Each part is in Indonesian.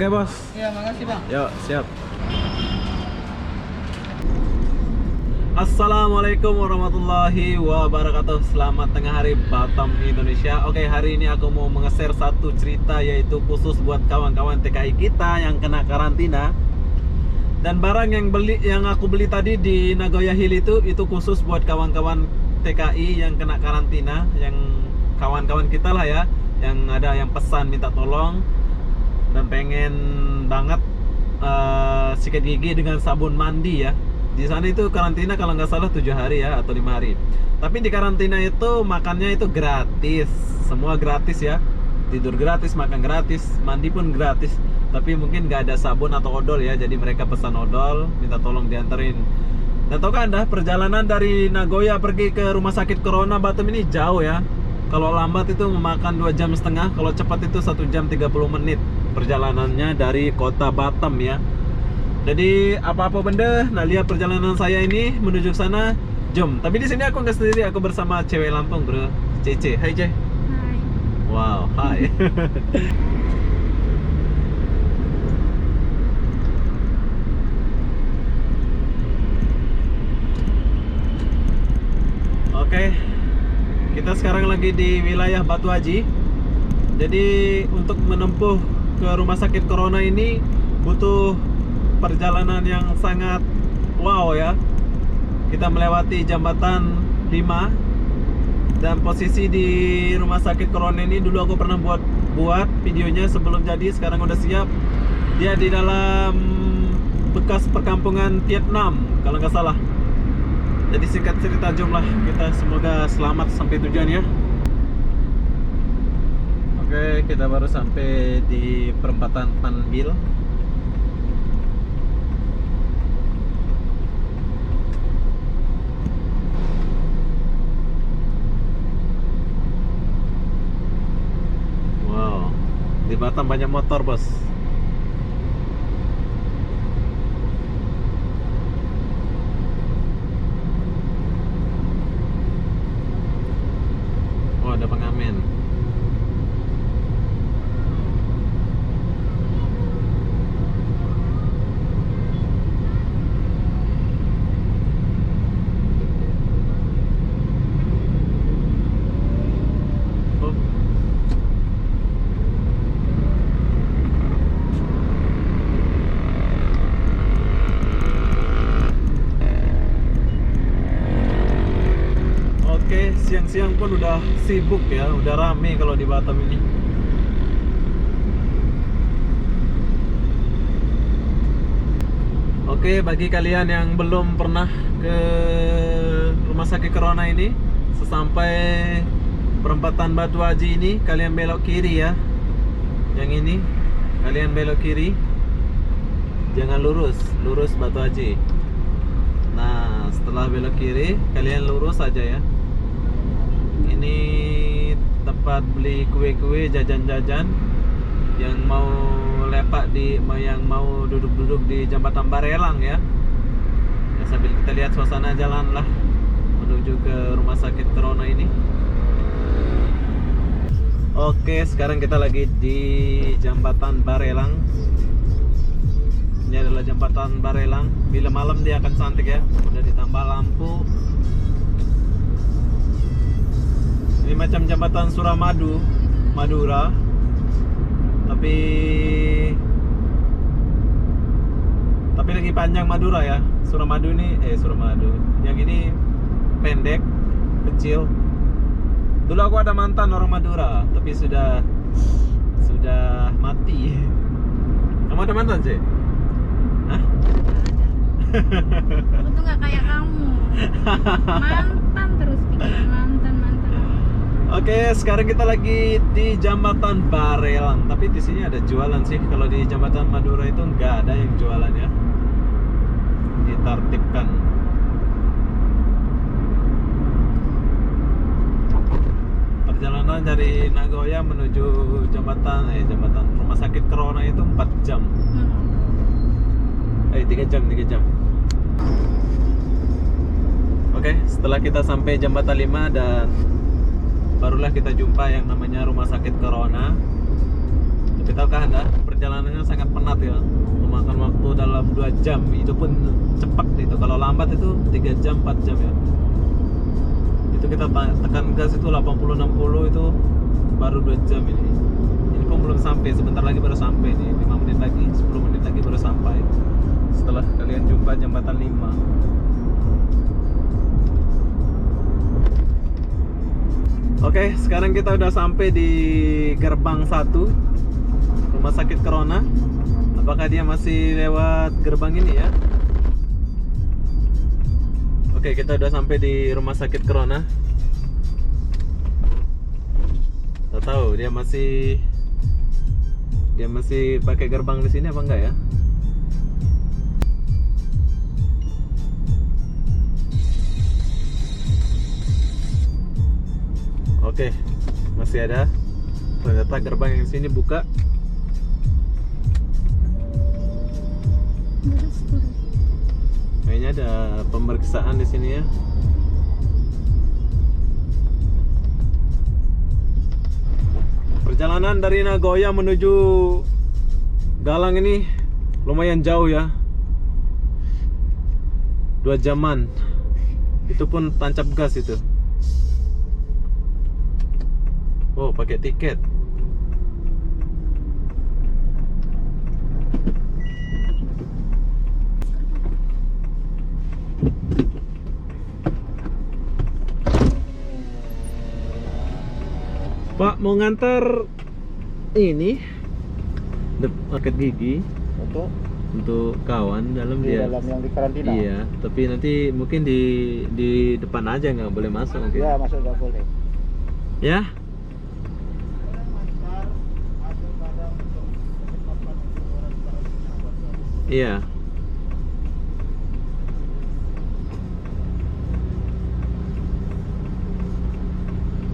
Oke bos. Iya, makasih bang. Yuk, siap. Assalamualaikum warahmatullahi wabarakatuh. Selamat tengah hari Batam, Indonesia. Oke, hari ini aku mau nge-share satu cerita, yaitu khusus buat kawan-kawan TKI kita yang kena karantina. Dan barang yang aku beli tadi di Nagoya Hill itu khusus buat kawan-kawan TKI yang kena karantina, yang kawan-kawan kita lah ya, yang ada yang pesan minta tolong dan pengen banget sikat gigi dengan sabun mandi ya. Di sana itu karantina kalau nggak salah 7 hari ya, atau 5 hari. Tapi di karantina itu makannya itu gratis, semua gratis ya. Tidur gratis, makan gratis, mandi pun gratis. Tapi mungkin nggak ada sabun atau odol ya, jadi mereka pesan odol, minta tolong dianterin. Dan tahukah Anda, perjalanan dari Nagoya pergi ke rumah sakit Corona Batam ini jauh ya. Kalau lambat itu memakan 2,5 jam, kalau cepat itu 1 jam 30 menit perjalanannya dari kota Batam ya. Jadi apa-apa benda, nah lihat perjalanan saya ini menuju sana, jom. Tapi di sini aku nggak sendiri, aku bersama cewek Lampung bro, Cece. Hai Ce. Hai. Wow, hai. Oke, kita sekarang lagi di wilayah Batu Haji. Jadi untuk menempuh ke rumah sakit Corona ini butuh perjalanan yang sangat wow ya. Kita melewati jambatan 5. Dan posisi di rumah sakit Corona ini dulu aku pernah buat videonya sebelum jadi, sekarang udah siap. Dia di dalam bekas perkampungan Vietnam kalau nggak salah. Jadi singkat cerita, jomlah kita semoga selamat sampai tujuan ya. Oke, kita baru sampai di perempatan Panbil. Wow, di Batam banyak motor bos. Oh, ada pengamen. Oh. Oke, siang-siang pun udah sibuk ya, udah rame kalau di Batam ini. Oke, bagi kalian yang belum pernah ke rumah sakit Corona ini, sesampai perempatan Batu Haji ini, kalian belok kiri ya. Yang ini, kalian belok kiri. Jangan lurus, lurus Batu Haji. Nah, setelah belok kiri, kalian lurus aja ya. Ini tempat beli kue-kue, jajan-jajan. Yang mau lepak yang mau duduk-duduk di jembatan Barelang ya. Ya, sambil kita lihat suasana jalan lah menuju ke rumah sakit Corona ini. Oke, sekarang kita lagi di jembatan Barelang. Ini adalah jembatan Barelang. Bila malam dia akan cantik ya, udah ditambah lampu. Ini macam jembatan Suramadu, Madura. Tapi lagi panjang Madura ya. Suramadu yang ini pendek, kecil. Dulu aku ada mantan orang Madura, tapi sudah mati. Kamu ada mantan sih? Hah? Aku tuh nggak kayak kamu. Mantan terus pikiran mantan. Oke, sekarang kita lagi di jembatan Barelang. Tapi di sini ada jualan sih. Kalau di jembatan Madura itu nggak ada yang jualan ya. Ditertibkan. Perjalanan dari Nagoya menuju jembatan rumah sakit Corona itu 4 jam. 3 jam. Oke, setelah kita sampai jembatan 5 dan barulah kita jumpa yang namanya rumah sakit Corona. Tapi tahukah Anda, perjalanannya sangat penat ya, memakan waktu dalam 2 jam. Itu pun cepat itu. Kalau lambat itu 3 jam 4 jam ya. Itu kita tekan gas itu 80-60 itu baru 2 jam ini. Ini pun belum sampai, sebentar lagi baru sampai nih. 5 menit lagi, 10 menit lagi baru sampai. Setelah kalian jumpa jembatan 5. Oke, sekarang kita udah sampai di gerbang 1 Rumah Sakit Corona. Apakah dia masih lewat gerbang ini ya? Oke, kita udah sampai di Rumah Sakit Corona. Nggak tahu dia masih pakai gerbang di sini apa enggak ya? Oke, masih ada. Ternyata gerbang yang sini buka. Kayaknya ada pemeriksaan di sini ya. Perjalanan dari Nagoya menuju Galang ini lumayan jauh ya. 2 jaman. Itu pun tancap gas itu. Oh, pakai tiket. Pak, mau ngantar ini paket gigi untuk kawan dalam di dia. dalam yang di karantina. Iya, tapi nanti mungkin di depan aja, nggak boleh masuk mungkin. Ya, masuk nggak boleh. Ya. Iya.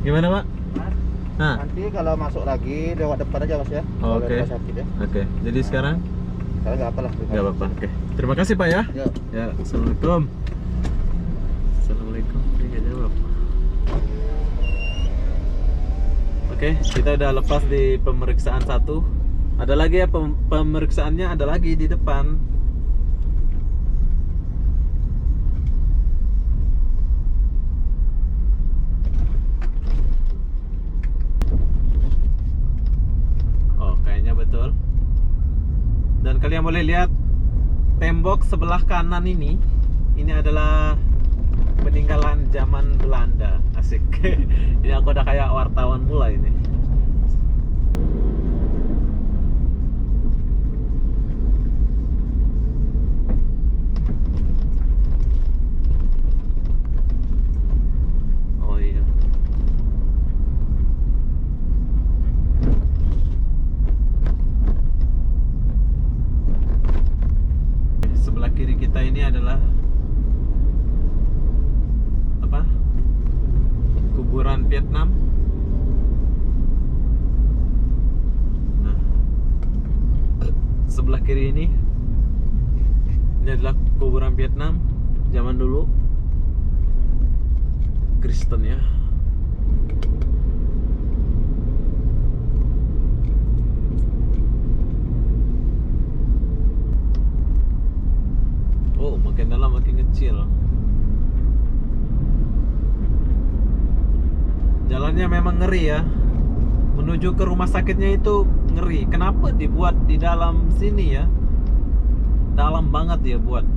Gimana, Pak? Nah, Nanti kalau masuk lagi lewat depan aja Mas ya. Kalau oke. rumah sakit ya. Oke. Jadi sekarang Sekarang nggak apalah. nggak apa-apa. Oke. Terima kasih, Pak ya. Ya. Ya, assalamualaikum. Assalamualaikum. Dia nggak jawab. Oke, kita udah lepas di pemeriksaan 1. Ada lagi ya pemeriksaannya, ada lagi di depan. Oh, kayaknya betul. Dan kalian boleh lihat tembok sebelah kanan ini adalah peninggalan zaman Belanda. Asik. Ini aku udah kayak wartawan pula ini. Oh iya. Sebelah kiri kita ini adalah apa? Kuburan Vietnam. Nah, sebelah kiri ini adalah kuburan Vietnam zaman dulu, Kristen ya. Oh, makin dalam makin kecil. Jalannya memang ngeri ya. Menuju ke rumah sakitnya itu ngeri. Kenapa dibuat di dalam sini ya? Dalam banget ya buat.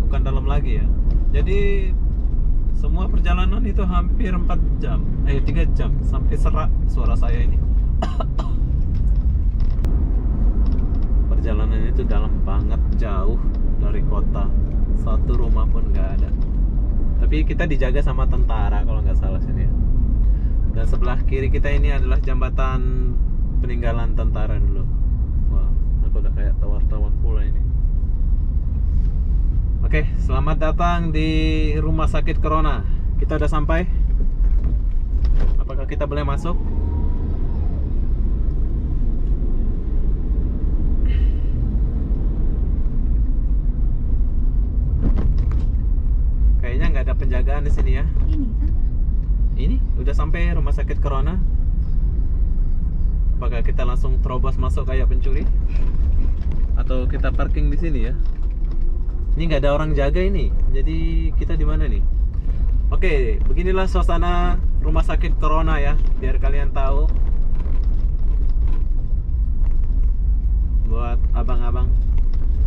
Bukan dalam lagi ya. Jadi semua perjalanan itu hampir 4 jam. 3 jam sampai serak suara saya ini. Perjalanan itu dalam banget, jauh dari kota. Satu rumah pun nggak ada. Tapi kita dijaga sama tentara kalau nggak salah sini ya. Dan sebelah kiri kita ini adalah jembatan peninggalan tentara dulu. Wah, aku udah kayak wartawan pula ini. Oke, selamat datang di Rumah Sakit Corona. Kita udah sampai. Apakah kita boleh masuk? Kayaknya nggak ada penjagaan di sini ya. Ini kan Ini udah sampai Rumah Sakit Corona. Apakah kita langsung terobos masuk kayak pencuri? Atau kita parking di sini ya? Ini nggak ada orang jaga ini. Jadi kita di mana nih? Oke, beginilah suasana rumah sakit Corona ya, biar kalian tahu. Buat abang-abang.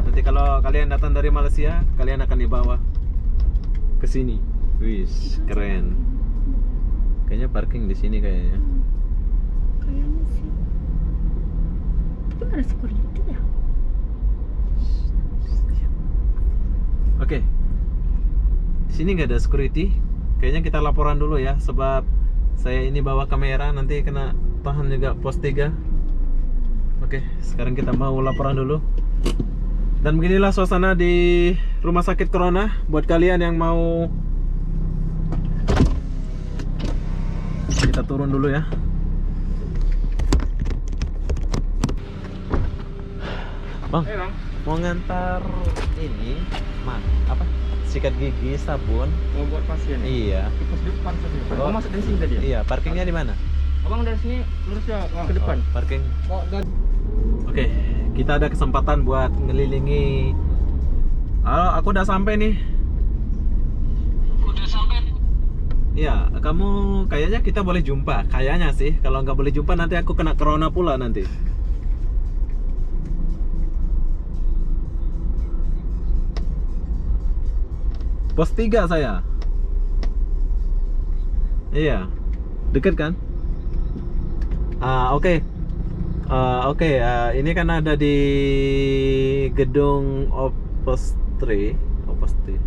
Nanti kalau kalian datang dari Malaysia, kalian akan dibawa ke sini. Wis, keren. Kayaknya parking di sini kayaknya. Kayaknya sih. Itu ada security ya? Oke. Di sini nggak ada security. Kayaknya kita laporan dulu ya, sebab saya ini bawa kamera, nanti kena tahan juga pos 3. Oke, sekarang kita mau laporan dulu. Dan beginilah suasana di rumah sakit Corona. Buat kalian yang mau, kita turun dulu ya. Bang, mau ngantar ini, apa? Sikat gigi, sabun. Mau buat pasien. Iya. Di pos depan tadi. Oh. Oh, masuk dari sini tadi ya? Iya, parkingnya di mana? Abang dari sini lurus ya ke depan. Oh, parking. Oh, dan Oke, kita ada kesempatan buat ngelilingi. Halo, aku udah sampai nih. Udah sampai. Iya, kamu kayaknya kita boleh jumpa. Kayaknya sih, kalau nggak boleh jumpa nanti aku kena corona pula nanti. Pos 3 saya. Iya, deket kan? Oke. Ini kan ada di gedung Opostri.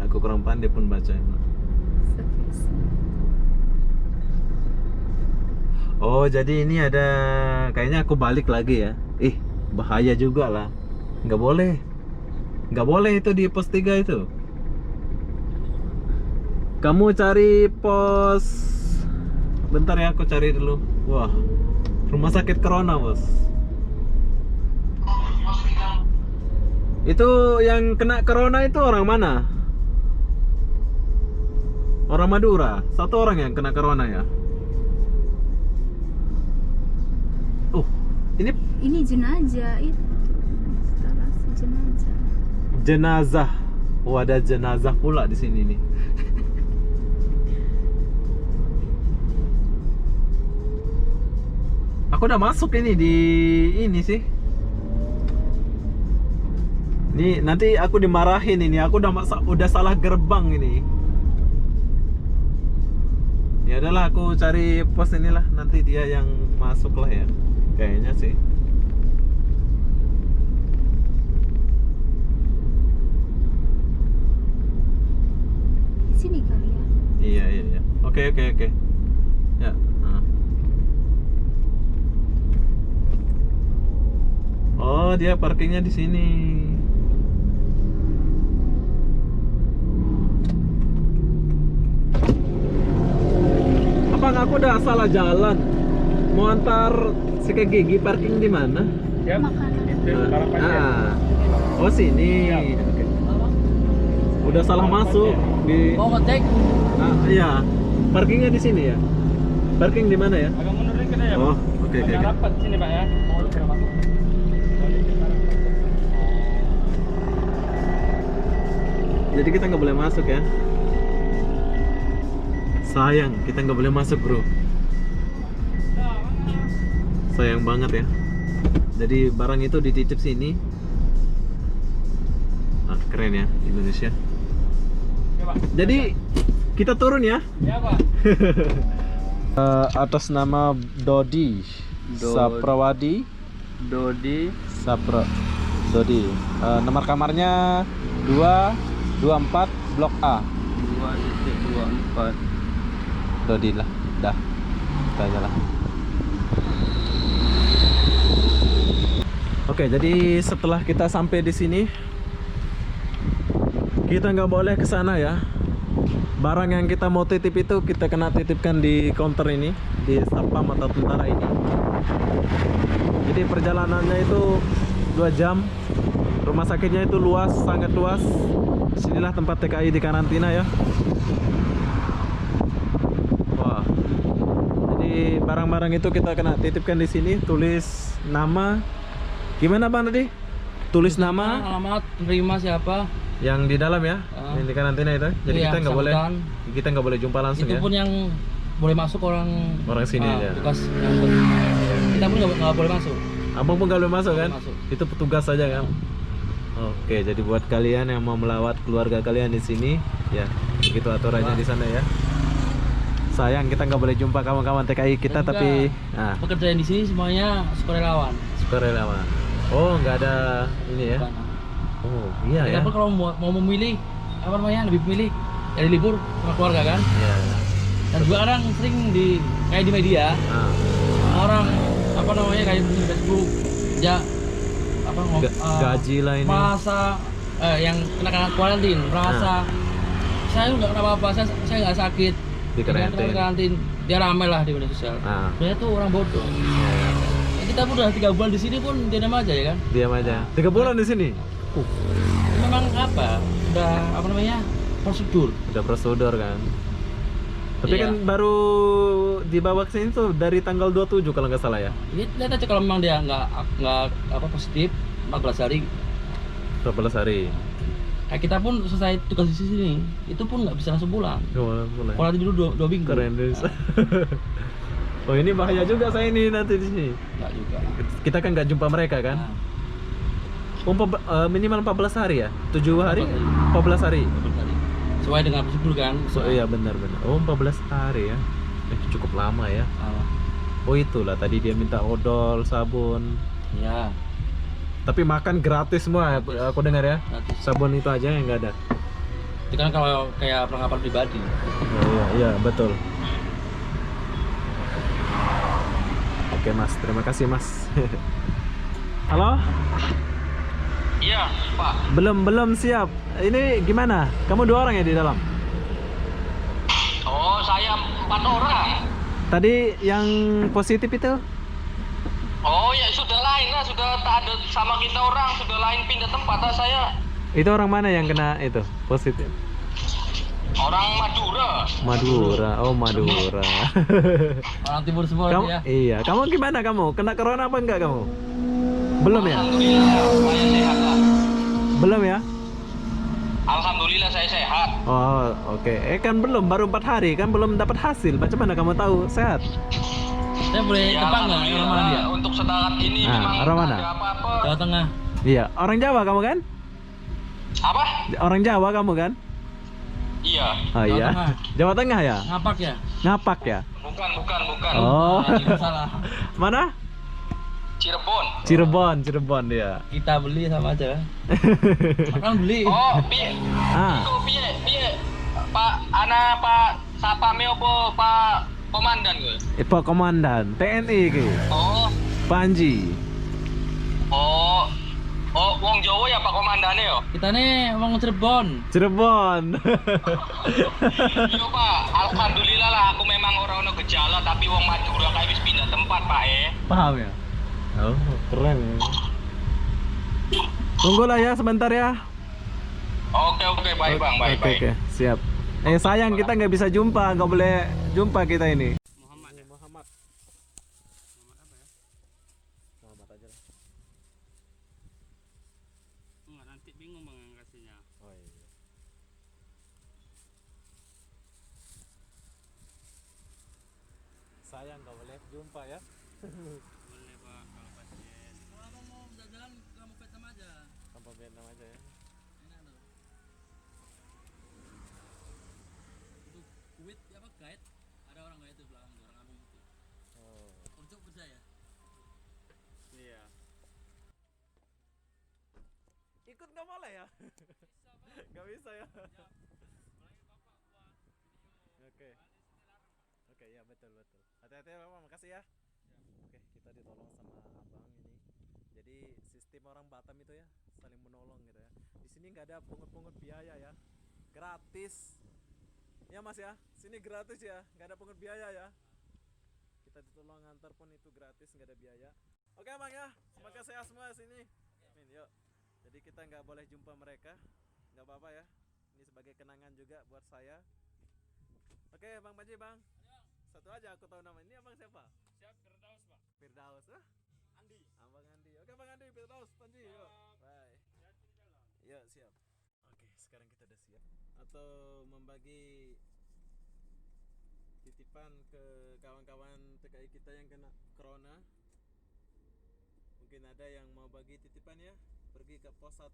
Aku kurang pandai pun baca. Oh, jadi ini ada, kayaknya aku balik lagi ya. Bahaya juga lah. Nggak boleh itu di pos 3 itu. Kamu cari pos, bentar ya, aku cari dulu. Wah, rumah sakit Corona, bos. Itu yang kena Corona itu orang mana? Orang Madura. Satu orang yang kena Corona ya. Ini jenazah itu. Instalasi jenazah. Jenazah. Oh, ada jenazah pula di sini nih. Aku udah masuk ini di ini sih. Nih, nanti aku dimarahin ini. Aku udah salah gerbang ini. Ya udahlah, aku cari pos inilah, nanti dia yang masuk lah ya. Kayaknya sih. Sini kali ya. Iya. Oke. Ya. Oh, dia parkingnya di sini. Abang, aku udah salah jalan. Mau antar sikat gigi, parking di mana? ya. Makanan. Itu para pasien. Oh, sini. Oke. Udah salah masuk di. Mau ngecek? Iya. Parkingnya di sini ya. Parking di mana ya? Agak mundur dikit aja. Oh, oke. Agak rapat sini, Pak ya. Mau lu kira masuk. Jadi kita nggak boleh masuk ya. Sayang, kita nggak boleh masuk, bro. Sayang banget ya. Jadi barang itu dititip sini. Keren ya, Indonesia. Ya, Pak. Jadi kita turun ya. Ya, Pak. Atas nama Dodi Saprawadi. Dodi. Nomor kamarnya 224 Blok A. 2.24. Dodi lah, dah. Kita aja lah. Oke, jadi setelah kita sampai di sini, kita nggak boleh ke sana ya. Barang yang kita mau titip itu kita kena titipkan di counter ini, di Satpam atau tentara ini. Jadi perjalanannya itu 2 jam. Rumah sakitnya itu luas, sangat luas. Disinilah tempat TKI di karantina ya. Wah, jadi barang-barang itu kita kena titipkan di sini, tulis nama. Gimana Bang tadi? Tulis nama alamat penerima siapa. yang di dalam ya. Ah. Yang di karantina itu. Jadi Iya, kita nggak boleh jumpa langsung itu ya. pun yang boleh masuk orang Sini ya. tugas yang kita pun nggak boleh masuk. Abang pun nggak boleh masuk kan? Masuk. Itu petugas saja kan. Oke, jadi buat kalian yang mau melawat keluarga kalian di sini, ya begitu aturannya di sana ya. Sayang kita nggak boleh jumpa kawan-kawan TKI kita, Dan juga tapi pekerja yang di sini semuanya sukarelawan. sukarelawan. Oh, nggak ada ini ya? Bukan. Oh, iya ya. Kita pun kalau mau memilih apa namanya lebih memilih dari libur sama keluarga kan. Iya. Dan juga kadang sering kayak di media Ah, orang apa namanya kayak di Facebook ya apa gaji lah ini. merasa yang kena karantin merasa saya nggak kenapa-apa, saya nggak sakit. Di karantin. Karantin dia ramai lah di media sosial. Ah. Sebenarnya tuh orang bodoh. Ya, kita pun udah 3 bulan di sini pun diam aja ya kan. Diam aja. 3 bulan di sini. Memang apa? Udah apa namanya prosedur. Udah prosedur kan. Tapi Iya. kan baru dibawa ke sini tuh dari tanggal 27 kalau nggak salah ya. Lihat aja kalau memang dia nggak apa positif 14 hari. 12 hari. Kayak kita pun selesai tugas di sini, itu pun nggak bisa langsung pulang. Mulai. Kuarantin dulu 2 minggu. Keren deh. Oh, ini bahaya juga saya ini nanti di sini. Nggak juga. Kita kan nggak jumpa mereka kan. Nah, Minimal 14 hari ya? 7 hari? 14 14 hari. 14 hari. Sesuai dengan prosedur kan. So, iya benar. Oh, 14 hari ya. Cukup lama ya. Ah, Oh, itulah tadi dia minta odol, sabun. ya. Tapi makan gratis semua aku dengar ya. Nanti. Sabun itu aja yang nggak ada. Itu kan kalau kayak perlengkapan pribadi. Oh, iya betul. Oke Mas, terima kasih Mas. Halo? Iya, Pak. Belum siap. Ini gimana? Kamu 2 orang ya di dalam? Oh, saya 4 orang. Tadi yang positif itu? Oh ya sudah lain lah, sudah tak ada sama kita orang, sudah lain pindah tempat lah saya. Itu orang mana yang kena itu positif? Orang Madura. Madura. Oh, Madura. Orang timur semua Kamu ya. iya, kamu gimana kamu? Kena corona apa enggak kamu? Belum ya? Alhamdulillah saya sehat lah. Belum ya? Alhamdulillah saya sehat. Oh, oke. Kan belum, baru 4 hari kan belum dapat hasil. Macam mana kamu tahu sehat? Saya boleh Ya, tebak nggak orang mana dia? untuk saat ini Ah, memang orang mana? ada apa-apa. Jawa Tengah. Iya, orang Jawa kamu kan? Apa? Orang Jawa kamu kan? Iya. Oh Jawa iya. Tengah. Jawa Tengah ya? Ngapak ya? Ngapak ya? Bukan. Oh. Nah, salah. Mana? Cirebon. Cirebon dia. Kita beli sama aja. Makan beli. Oh, piye? Ah, Iku piye? Pak Sapame apa Pak Komandan gue? Pak Komandan TNI iki. Oh, Panji. oh, wong Jawa ya Pak Komandane yo. Kita nih mau Cirebon. Cirebon. Iya Pak, alhamdulillah lah aku memang orang ono gejala tapi wong Madura kayak wis pindah tempat Pak Paham ya? Oh, keren ya. Tunggulah ya sebentar ya. Oke, baik Bang, baik. Oke, siap. Sayang kita nggak bisa jumpa, nggak boleh jumpa kita ini. Muhammad apa ya? Muhammad aja lah. Enggak, nanti bingung mengangkasinya. Oh iya. Sayang nggak boleh jumpa ya. Boleh Pak, kalau pasien. Kalau abang mau jalan-jalan kamu Vietnam aja. Tanpa Vietnam aja ya. Enak loh. Untuk Kuwait ya apa guide? Ada orang guide itu belakang orang kampung itu. Oh. Untuk kerja ya? Iya. Ikut nggak boleh ya? Nggak bisa ya. Oke. Oke, ya betul. Hati-hati ya Bapak, makasih ya. Oke, kita ditolong sama abang ini. Jadi sistem orang Batam itu ya saling menolong gitu ya. Di sini nggak ada pungut-pungut biaya ya, gratis. Ya Mas ya, sini gratis ya, nggak ada pungut biaya ya. Kita ditolong ngantar pun itu gratis, nggak ada biaya. Oke Bang ya, semoga sehat semua sini. Amin, yuk. Jadi kita nggak boleh jumpa mereka, nggak apa-apa ya. Ini sebagai kenangan juga buat saya. Oke Bang Panji Bang. satu aja aku tahu nama. Ini abang siapa? Siap, Firdaus, Pak. Firdaus. Andi. Abang Andi. Oke Bang Andi, Firdaus, Panji. Yuk. Bye. Yuk, siap. Oke, sekarang kita udah siap. Atau membagi titipan ke kawan-kawan TKI kita yang kena corona. Mungkin ada yang mau bagi titipan ya. Pergi ke pos 1